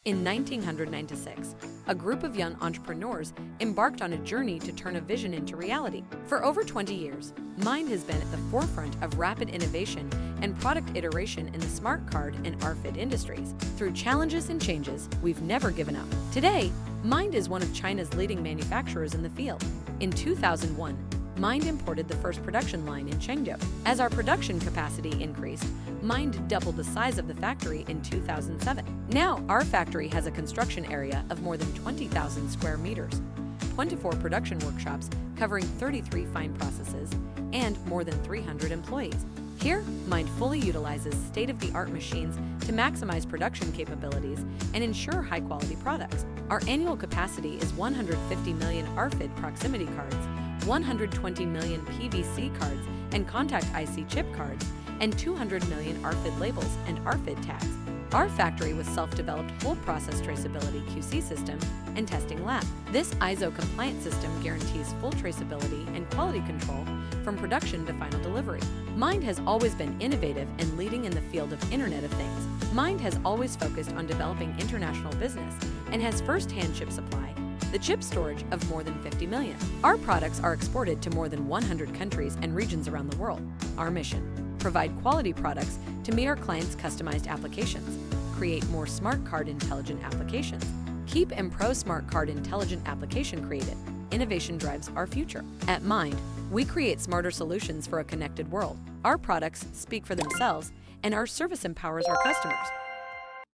In 1996, a group of young entrepreneurs embarked on a journey to turn a vision into reality. For over 20 years, Mind has been at the forefront of rapid innovation and product iteration in the smart card and RFID industries. Through challenges and changes, we've never given up. Today, Mind is one of China's leading manufacturers in the field. In 2001, Mind imported the first production line in Chengdu. As our production capacity increased, Mind doubled the size of the factory in 2007. Now, our factory has a construction area of more than 20,000 square meters, 24 production workshops covering 33 fine processes, and more than 300 employees. Here, Mind fully utilizes state-of-the-art machines to maximize production capabilities and ensure high-quality products. Our annual capacity is 150 million RFID proximity cards, 120 million PVC cards and contact IC chip cards, and 200 million RFID labels and RFID tags. Our factory with self-developed whole process traceability QC system and testing lab. This ISO-compliant system guarantees full traceability and quality control from production to final delivery. Mind has always been innovative and leading in the field of Internet of Things. Mind has always focused on developing international business and has first-hand chip supply, the chip storage of more than 50 million. Our products are exported to more than 100 countries and regions around the world. Our mission: provide quality products to meet our clients' customized applications, create more smart card intelligent applications, keep Pro smart card intelligent application created. Innovation drives our future. At Mind, we create smarter solutions for a connected world. Our products speak for themselves, and our service empowers our customers.